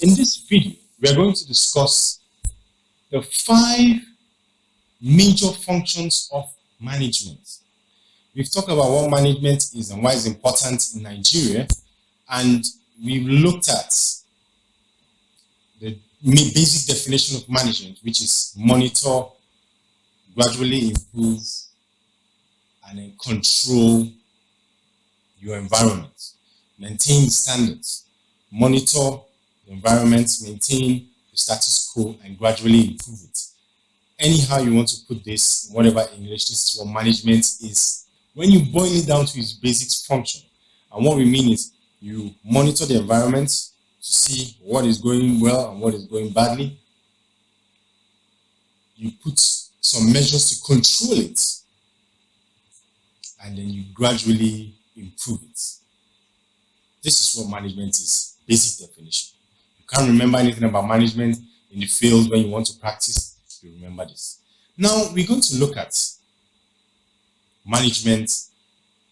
In this video, we are going to discuss the 5 major functions of management. We've talked about what management is and why it's important in Nigeria, and we've looked at the basic definition of management, which is monitor, gradually improve, and then control your environment, maintain standards, monitor the environment, maintain the status quo, and gradually improve it. Anyhow you want to put this, whatever English, this is what management is. When you boil it down to its basic function, and what we mean is you monitor the environment to see what is going well and what is going badly. You put some measures to control it, and then you gradually improve it. This is what management is, basic definition. You can't remember anything about management in the field when you want to practice, you remember this. Now we're going to look at management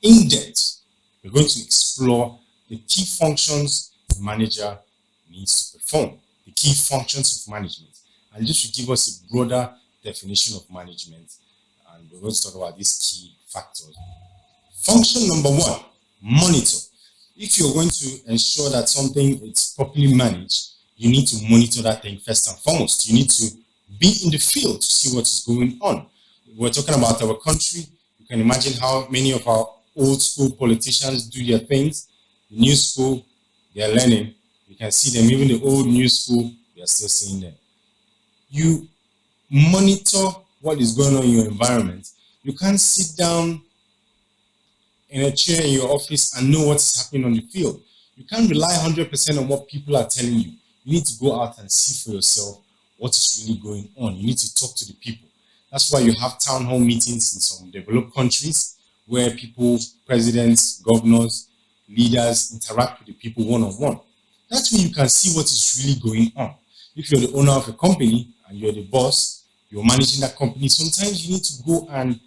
in depth. We're going to explore the key functions the manager needs to perform, the key functions of management. And this will give us a broader definition of management, and we're going to talk about these key factors. Function number 1, monitor. If you're going to ensure that something is properly managed, you need to monitor that thing first and foremost. You need to be in the field to see what is going on. We're talking about our country. You can imagine how many of our old school politicians do their things. The new school, they're learning. You can see them. Even the old new school, we are still seeing them. You monitor what is going on in your environment. You can't sit down in a chair in your office and know what is happening on the field. You can't rely 100% on what people are telling you. You need to go out and see for yourself what is really going on. You need to talk to the people. That's why you have town hall meetings in some developed countries where people, presidents, governors, leaders interact with the people one-on-one. That's where you can see what is really going on. If you're the owner of a company and you're the boss, you're managing that company, sometimes you need to go and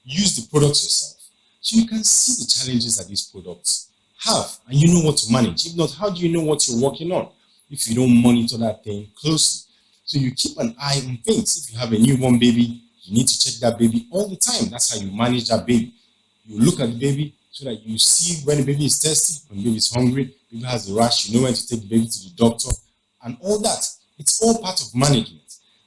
use the products yourself, so you can see the challenges that these products have, and you know what to manage. If not, how do you know what you're working on if you don't monitor that thing closely? So you keep an eye on things. If you have a newborn baby, you need to check that baby all the time. That's how you manage that baby. You look at the baby so that you see when the baby is thirsty, when the baby is hungry, baby has a rash, you know when to take the baby to the doctor, and all that. It's all part of management.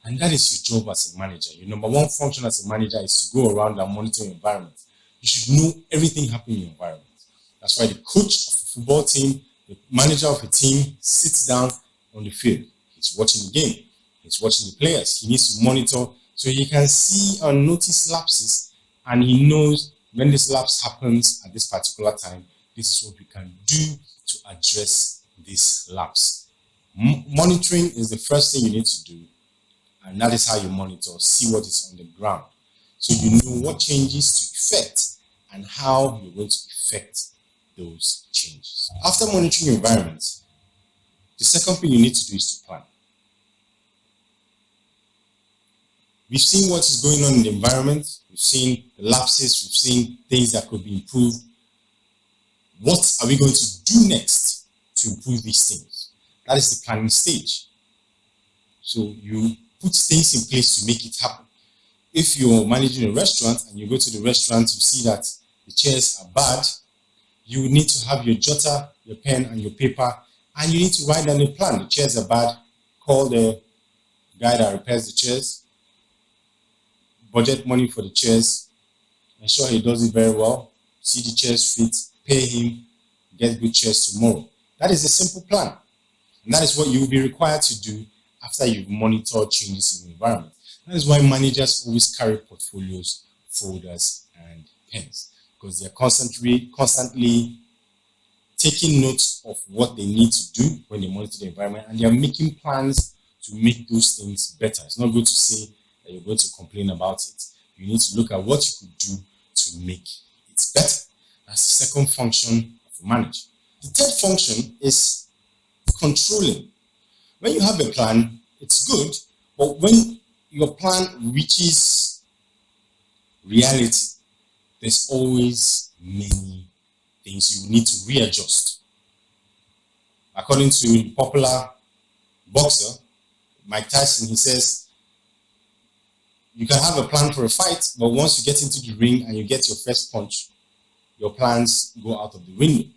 And that is your job as a manager. Your number 1 function as a manager is to go around and monitor your environment. You should know everything happening in your environment. That's why the coach of a football team, the manager of a team, sits down on the field. He's watching the game. He's watching the players. He needs to monitor so he can see and notice lapses, and he knows when this lapse happens at this particular time, this is what we can do to address this lapse. Monitoring is the first thing you need to do, and that is how you monitor, see what is on the ground, so you know what changes to effect and how you're going to effect those changes. After monitoring your environment, the second thing you need to do is to plan. We've seen what is going on in the environment, we've seen the lapses, we've seen things that could be improved. What are we going to do next to improve these things? That is the planning stage. So you put things in place to make it happen. If you're managing a restaurant and you go to the restaurant, you see that the chairs are bad, you need to have your jotter, your pen, and your paper, and you need to write down a plan. The chairs are bad, call the guy that repairs the chairs, budget money for the chairs, ensure he does it very well, see the chairs fit, pay him, get good chairs tomorrow. That is a simple plan. And that is what you will be required to do after you've monitored changes in the environment. That is why managers always carry portfolios, folders, and pens, because they're constantly taking notes of what they need to do when they monitor the environment, and they're making plans to make those things better. It's not good to say that you're going to complain about it. You need to look at what you could do to make it better. That's the second function of a manager. The third function is controlling. When you have a plan, it's good, but when your plan reaches reality, there's always many things you need to readjust. According to popular boxer, Mike Tyson, he says, you can have a plan for a fight, but once you get into the ring and you get your first punch, your plans go out of the window.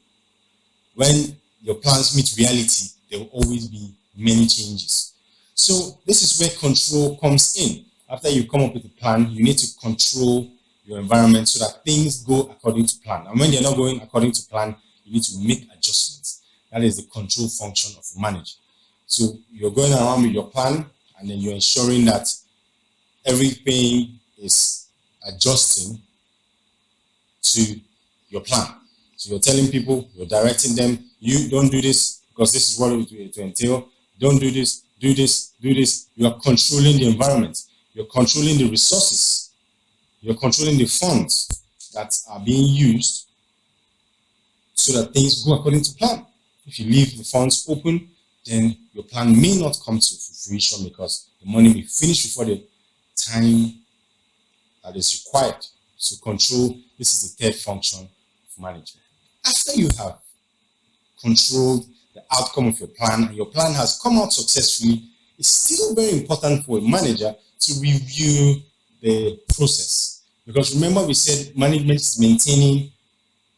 When your plans meet reality, there will always be many changes. So this is where control comes in. After you come up with a plan, you need to control your environment so that things go according to plan. And when they're not going according to plan, you need to make adjustments. That is the control function of a manager. So you're going around with your plan, and then you're ensuring that everything is adjusting to your plan. So you're telling people, you're directing them, you don't do this because this is what it will entail. Don't do this, do this, do this. You are controlling the environment. You're controlling the resources. You're controlling the funds that are being used so that things go according to plan. If you leave the funds open, then your plan may not come to fruition because the money will finish before the time that is required. So control, this is the third function of management. After you have controlled the outcome of your plan and your plan has come out successfully, it's still very important for a manager to review the process. Because remember, we said management is maintaining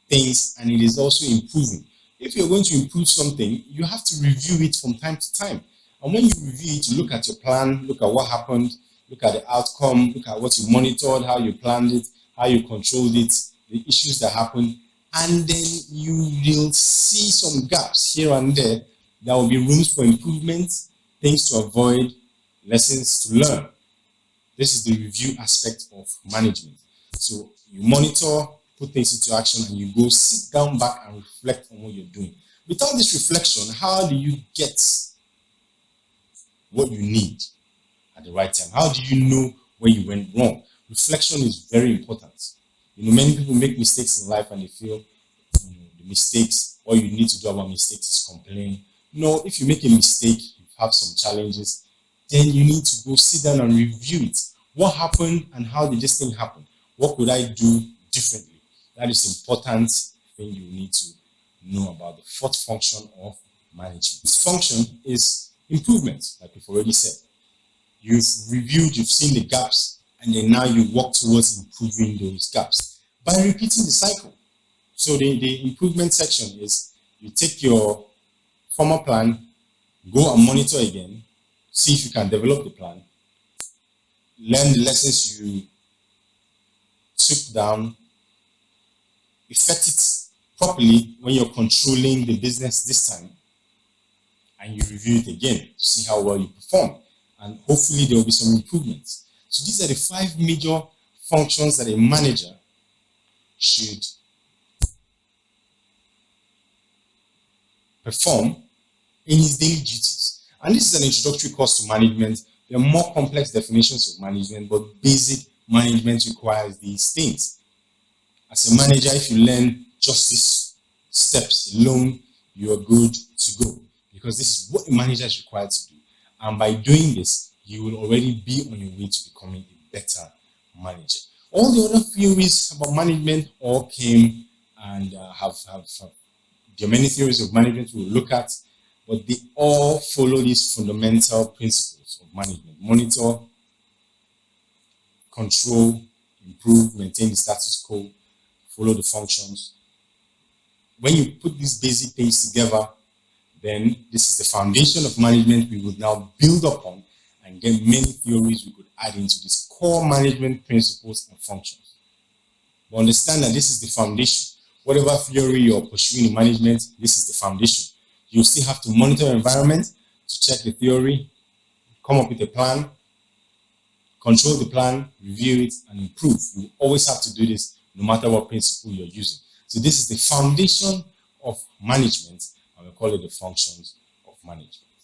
things and it is also improving. If you're going to improve something, you have to review it from time to time. And when you review it, you look at your plan, look at what happened, look at the outcome, look at what you monitored, how you planned it, how you controlled it, the issues that happened, and then you will see some gaps here and there. There will be rooms for improvement, things to avoid, lessons to learn. This is the review aspect of management. So you monitor, put things into action, and you go sit down back and reflect on what you're doing. Without this reflection, how do you get what you need at the right time? How do you know where you went wrong? Reflection is very important. Many people make mistakes in life and they feel the mistakes, all you need to do about mistakes is complain. No, if you make a mistake, you have some challenges, then you need to go sit down and review it. What happened and how did this thing happen? What could I do differently? That is important thing you need to know about the fourth function of management. This function is improvement, like we've already said. You've reviewed, you've seen the gaps, and then now you work towards improving those gaps by repeating the cycle. So the improvement section is you take your former plan, go and monitor again, see if you can develop the plan, learn the lessons you took down, effect it properly when you're controlling the business this time, and you review it again to see how well you perform. And hopefully there will be some improvements. So these are the 5 major functions that a manager should perform in his daily duties. And this is an introductory course to management. There are more complex definitions of management, but basic management requires these things. As a manager, if you learn just these steps alone, you are good to go. Because this is what a manager is required to do. And by doing this, you will already be on your way to becoming a better manager. All the other theories about management all came and there are many theories of management we'll look at, but they all follow these fundamental principles of management. Monitor, control, improve, maintain the status quo, follow the functions. When you put these basic things together, then this is the foundation of management we will now build upon and get many theories we could add into these core management principles and functions. But understand that this is the foundation. Whatever theory you're pursuing in management, this is the foundation. You still have to monitor your environment to check the theory, come up with a plan, control the plan, review it, and improve. You always have to do this no matter what principle you're using. So this is the foundation of management, and we call it the functions of management.